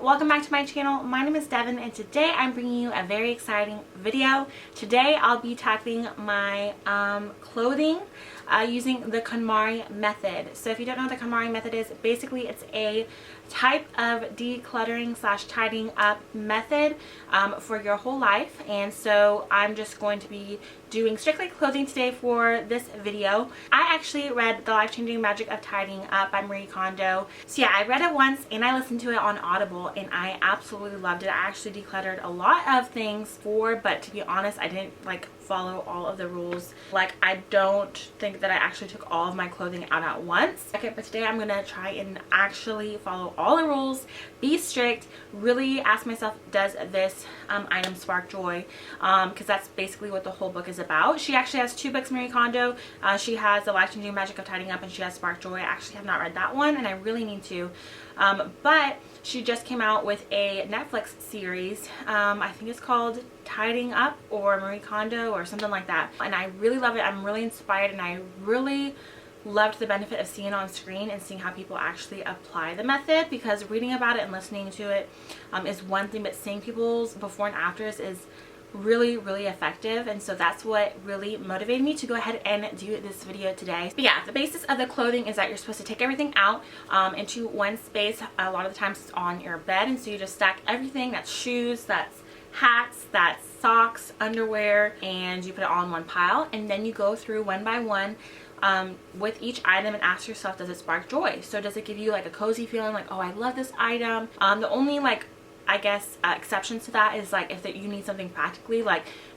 welcome back to my channel. My name is Devyn and today I'm bringing you a very exciting video. Today I'll be tackling my clothing using the Konmari method. So if you don't know what the Konmari method is, basically it's a type of decluttering slash tidying up method for your whole life. And so I'm just going to be doing strictly clothing today for this video. I actually read The Life-Changing Magic of Tidying Up by Marie Kondo. So yeah, I read it once and I listened to it on Audible and I absolutely loved it. I actually decluttered a lot of things but to be honest, I didn't follow all of the rules. I don't think that I actually took all of my clothing out at once. Okay, but today I'm gonna try and actually follow all the rules, be strict, really ask myself, does this item spark joy? Because that's basically what the whole book is about. She actually has two books, Marie Kondo. She has The Life-Changing Magic of Tidying Up and she has Spark Joy. I actually have not read that one and I really need to. But she just came out with a Netflix series. I think it's called Tidying Up or Marie Kondo or something like that. And I really love it. I'm really inspired and I really loved the benefit of seeing it on screen and seeing how people actually apply the method, because reading about it and listening to it is one thing, but seeing people's before and afters is really effective. And so that's what really motivated me to go ahead and do this video today. But yeah, the basis of the clothing is that you're supposed to take everything out into one space. A lot of the times it's on your bed, and so you just stack everything. That's shoes, that's hats, that's socks, underwear, and you put it all in one pile, and then you go through one by one with each item and ask yourself, does it spark joy? So does it give you a cozy feeling, oh, I love this item? The only I guess exceptions to that is if you need something practically,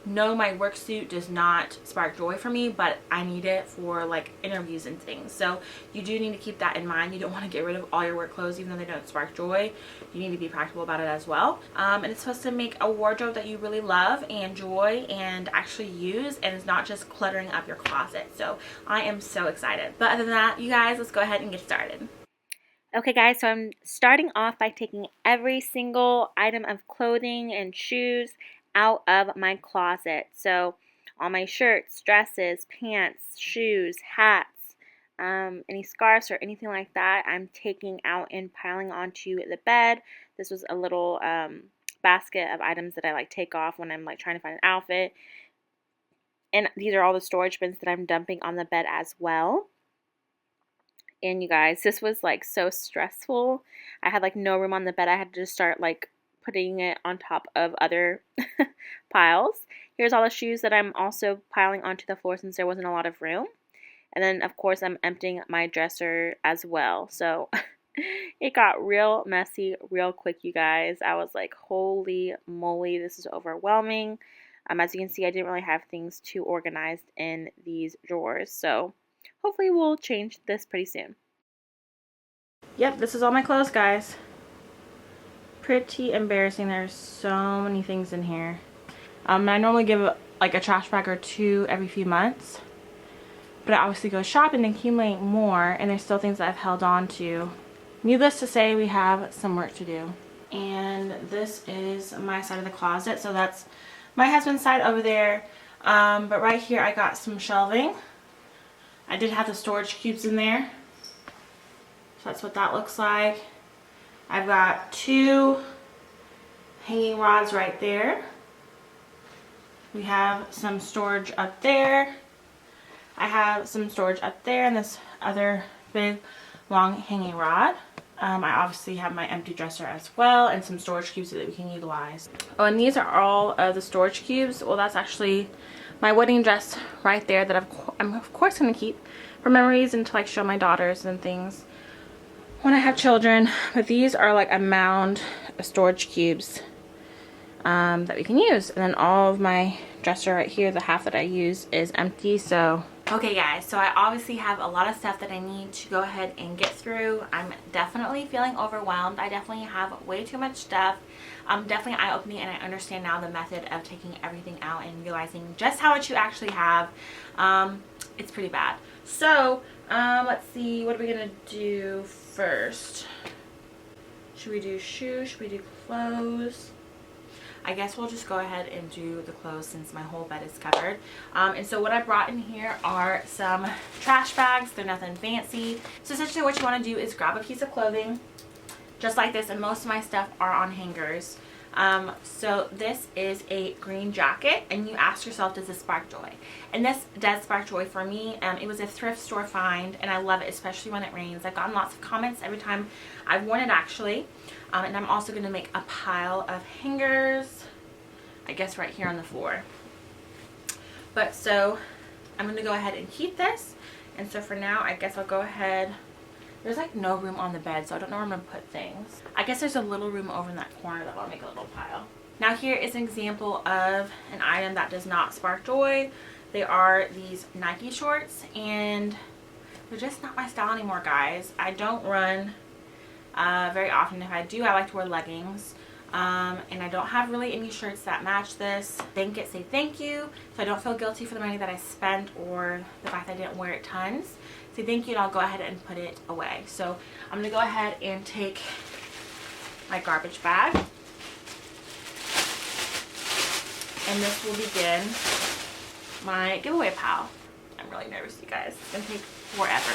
no, my work suit does not spark joy for me, but I need it for interviews and things. So you do need to keep that in mind. You don't want to get rid of all your work clothes even though they don't spark joy. You need to be practical about it as well. And it's supposed to make a wardrobe that you really love and enjoy and actually use, and it's not just cluttering up your closet. So I am so excited. But other than that, you guys, let's go ahead and get started. Okay guys, so I'm starting off by taking every single item of clothing and shoes out of my closet. So all my shirts, dresses, pants, shoes, hats, any scarves or anything like that, I'm taking out and piling onto the bed. This was a little basket of items that I take off when I'm trying to find an outfit. And these are all the storage bins that I'm dumping on the bed as well. And you guys, this was so stressful. I had no room on the bed. I had to just start putting it on top of other piles. Here's all the shoes that I'm also piling onto the floor since there wasn't a lot of room. And then of course I'm emptying my dresser as well. So it got real messy real quick, you guys. I was like, holy moly, this is overwhelming. As you can see, I didn't really have things too organized in these drawers. So hopefully we'll change this pretty soon. Yep, this is all my clothes, guys. Pretty embarrassing. There's so many things in here. I normally give a trash bag or two every few months, but I obviously go shopping and accumulate more, and there's still things that I've held on to. Needless to say, we have some work to do. And this is my side of the closet, so that's my husband's side over there. But right here I got some shelving. I did have the storage cubes in there, so that's what that looks like. I've got two hanging rods right there. We have some storage up there. I have some storage up there and this other big long hanging rod. I obviously have my empty dresser as well and some storage cubes that we can utilize. Oh, and these are all of the storage cubes. Well, that's actually my wedding dress right there that I'm of course going to keep for memories and to show my daughters and things when I have children. But these are a mound of storage cubes that we can use. And then all of my dresser right here, the half that I use, is empty. So okay guys, so I obviously have a lot of stuff that I need to go ahead and get through. I'm definitely feeling overwhelmed. I definitely have way too much stuff. Definitely eye-opening, and I understand now the method of taking everything out and realizing just how much you actually have. It's pretty bad. So let's see, what are we gonna do first? Should we do shoes? Should we do clothes? I guess we'll just go ahead and do the clothes since my whole bed is covered. And so what I brought in here are some trash bags. They're nothing fancy. So essentially what you want to do is grab a piece of clothing, just like this, and most of my stuff are on hangers. So this is a green jacket, and you ask yourself, does this spark joy? And this does spark joy for me. It was a thrift store find, and I love it, especially when it rains. I've gotten lots of comments every time I've worn it, actually. And I'm also going to make a pile of hangers, I guess right here on the floor. But so I'm going to go ahead and keep this, and so for now I guess I'll go ahead. There's like no room on the bed, so I don't know where I'm going to put things. I guess there's a little room over in that corner that I'll make a little pile. Now here is an example of an item that does not spark joy. They are these Nike shorts, and they're just not my style anymore, guys. I don't run very often. If I do, I like to wear leggings. And I don't have really any shirts that match this. Say thank you, so I don't feel guilty for the money that I spent or the fact that I didn't wear it tons. Say thank you, and I'll go ahead and put it away. So I'm gonna go ahead and take my garbage bag, and this will begin my giveaway pile. I'm really nervous, you guys. It's gonna take forever.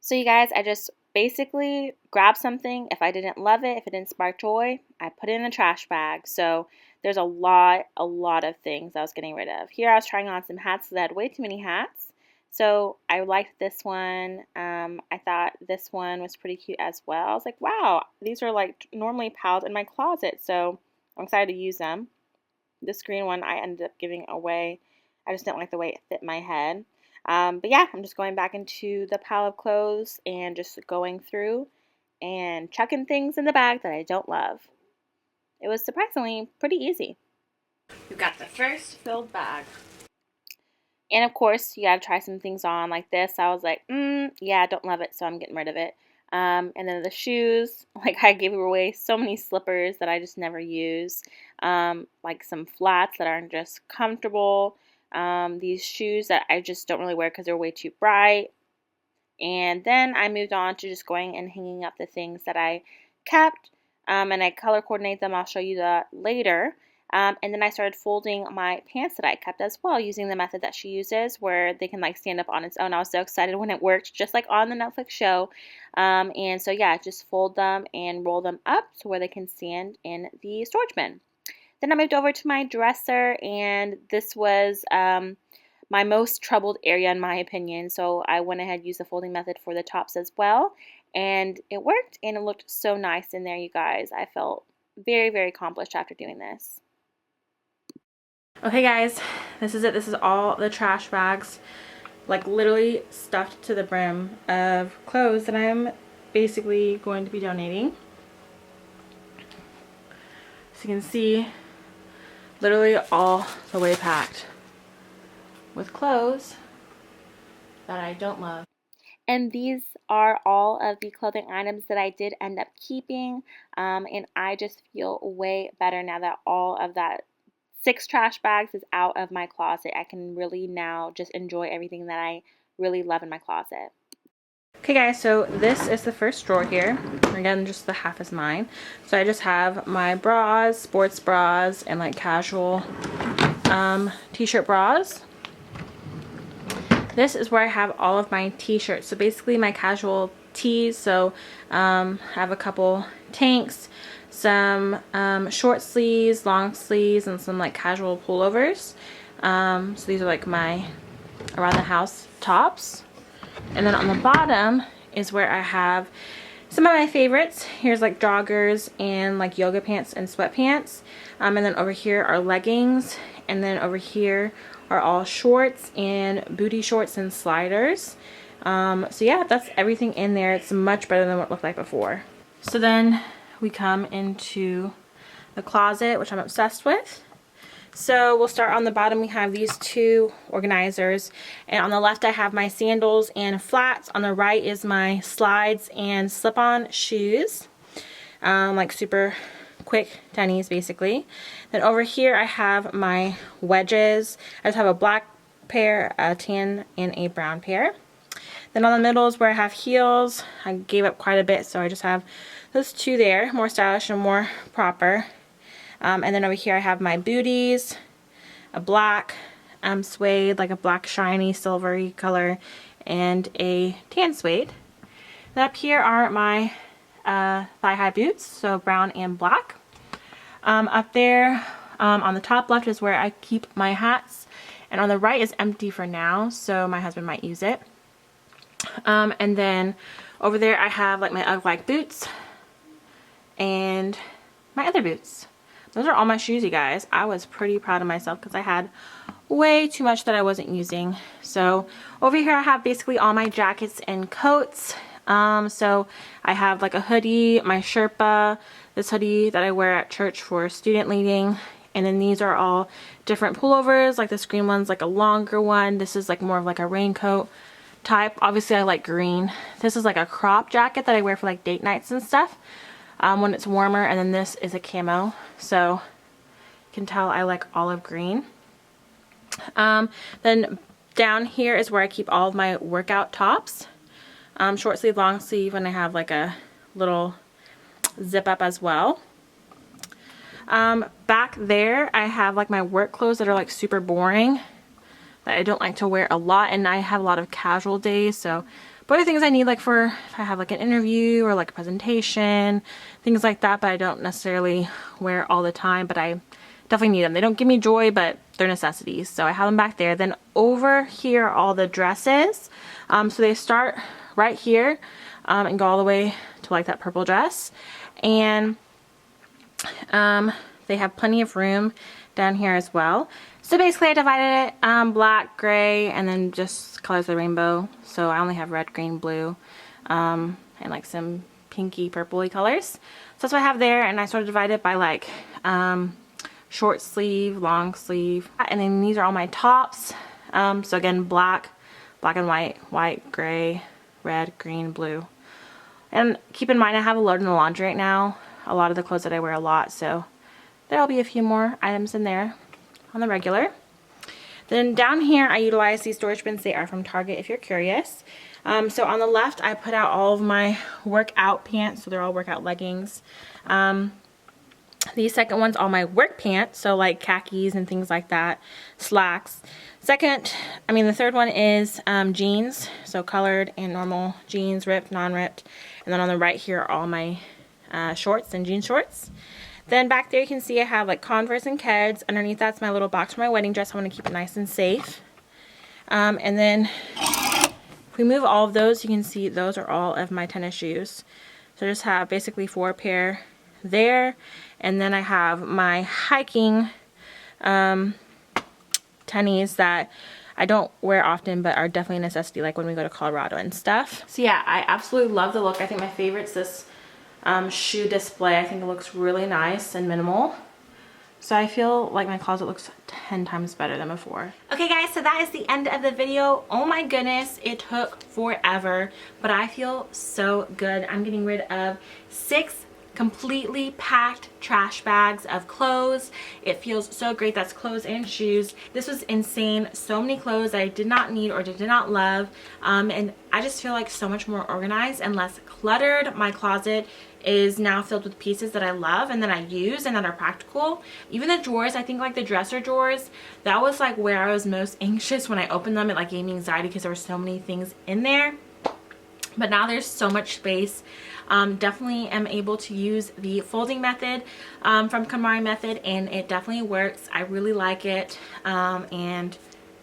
So you guys, I just basically grab something. If I didn't love it, if it didn't spark joy, I put it in the trash bag. So there's a lot of things I was getting rid of. Here I was trying on some hats that had way too many hats. So I liked this one. I thought this one was pretty cute as well. I was like, wow, these are like normally piled in my closet. So I'm excited to use them. This green one I ended up giving away. I just didn't like the way it fit my head. But yeah, I'm just going back into the pile of clothes and just going through and chucking things in the bag that I don't love. It was surprisingly pretty easy. We've got the first filled bag. And of course, you gotta try some things on like this. I was like, yeah, I don't love it, so I'm getting rid of it. And then the shoes, like I gave away so many slippers that I just never use. Like some flats that aren't just comfortable. These shoes that I just don't really wear because they're way too bright. And then I moved on to just going and hanging up the things that I kept. And I color coordinate them. I'll show you that later. And then I started folding my pants that I kept as well, using the method that she uses where they can like stand up on its own. I was so excited when it worked, just like on the Netflix show. And so yeah, just fold them and roll them up to where they can stand in the storage bin. Then I moved over to my dresser, and this was my most troubled area in my opinion. So I went ahead and used the folding method for the tops as well. And it worked, and it looked so nice in there, you guys. I felt very, very accomplished after doing this. Okay guys, this is it. This is all the trash bags, like literally stuffed to the brim of clothes that I'm basically going to be donating. So you can see, literally all the way packed with clothes that I don't love. And these are all of the clothing items that I did end up keeping, and I just feel way better now that all of that 6 trash bags is out of my closet. I can really now just enjoy everything that I really love in my closet. Okay guys, so this is the first drawer here. Again, just the half is mine. So I just have my bras, sports bras, and like casual t-shirt bras. This is where I have all of my t-shirts. So basically my casual tees. So I have a couple tanks, some short sleeves, long sleeves, and some like casual pullovers. So these are like my around the house tops. And then on the bottom is where I have some of my favorites. Here's like joggers and like yoga pants and sweatpants. And then over here are leggings. And then over here are all shorts and booty shorts and sliders. So yeah, that's everything in there. It's much better than what it looked like before. So then we come into the closet, which I'm obsessed with. So we'll start on the bottom. We have these 2 organizers, and on the left I have my sandals and flats. On the right is my slides and slip-on shoes, like super quick tennies basically. Then over here I have my wedges. I just have a black pair, a tan, and a brown pair. Then on the middle is where I have heels. I gave up quite a bit, so I just have those 2 there, more stylish and more proper. And then over here I have my booties, a black suede, like a black shiny silvery color, and a tan suede. Then up here are my thigh-high boots, so brown and black. Up there on the top left is where I keep my hats, and on the right is empty for now, so my husband might use it. And then over there I have like my UGG-like boots and my other boots. Those are all my shoes, you guys. I was pretty proud of myself because I had way too much that I wasn't using. So over here I have basically all my jackets and coats. So I have like a hoodie, my Sherpa, this hoodie that I wear at church for student leading, and then these are all different pullovers. Like this green one's like a longer one. This is like more of like a raincoat type. Obviously I like green. This is like a crop jacket that I wear for like date nights and stuff when it's warmer, and then this is a camo, so you can tell I like olive green. Then down here is where I keep all of my workout tops, short sleeve, long sleeve, and I have like a little zip up as well. Back there I have like my work clothes that are like super boring, that I don't like to wear a lot, and I have a lot of casual days, so but other things I need like for if I have like an interview or like a presentation, things like that, but I don't necessarily wear all the time, but I definitely need them. They don't give me joy, but they're necessities, so I have them back there. Then over here are all the dresses. So they start right here and go all the way to like that purple dress, and they have plenty of room down here as well. So basically I divided it black, gray, and then just colors of the rainbow. So I only have red, green, blue, and like some pinky purpley colors. So that's what I have there, and I sort of divide it by like short sleeve, long sleeve, and then these are all my tops. So again, black, black and white, white, gray, red, green, blue. And keep in mind I have a load in the laundry right now, a lot of the clothes that I wear a lot, so there'll be a few more items in there on the regular. Then down here I utilize these storage bins. They are from Target if you're curious. So on the left I put out all of my workout pants, so they're all workout leggings. These second ones all my work pants, so like khakis and things like that, slacks. The third one is jeans, so colored and normal jeans, ripped, non-ripped. And then on the right here are all my shorts and jean shorts. Then back there you can see I have like Converse and Keds. Underneath that's my little box for my wedding dress. I want to keep it nice and safe. And then if we move all of those, you can see those are all of my tennis shoes. So I just have basically 4 pair there. And then I have my hiking tennies that I don't wear often but are definitely a necessity, like when we go to Colorado and stuff. So yeah, I absolutely love the look. I think my favorite's this shoe display. I think it looks really nice and minimal. So I feel like my closet looks 10 times better than before. Okay guys, so that is the end of the video. Oh my goodness, it took forever, but I feel so good. I'm getting rid of 6 completely packed trash bags of clothes. It feels so great. That's clothes and shoes. This was insane. So many clothes that I did not need or did not love, and I just feel like so much more organized and less cluttered. My closet is now filled with pieces that I love and that I use and that are practical. Even the drawers, I think like the dresser drawers, that was like where I was most anxious when I opened them. It like gave me anxiety because there were so many things in there. But now there's so much space. Definitely am able to use the folding method from Konmari method, and it definitely works. I really like it, and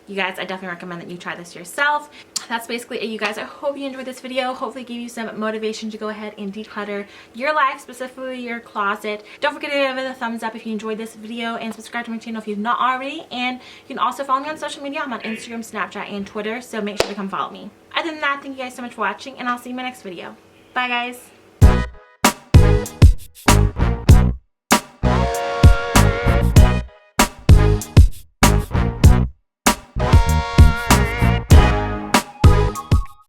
you guys, I definitely recommend that you try this yourself. That's basically it, you guys. I hope you enjoyed this video. Hopefully it gave you some motivation to go ahead and declutter your life, specifically your closet. Don't forget to give it a thumbs up if you enjoyed this video, and subscribe to my channel if you've not already. And you can also follow me on social media. I'm on Instagram, Snapchat, and Twitter, so make sure to come follow me. Other than that, thank you guys so much for watching, and I'll see you in my next video. Bye guys.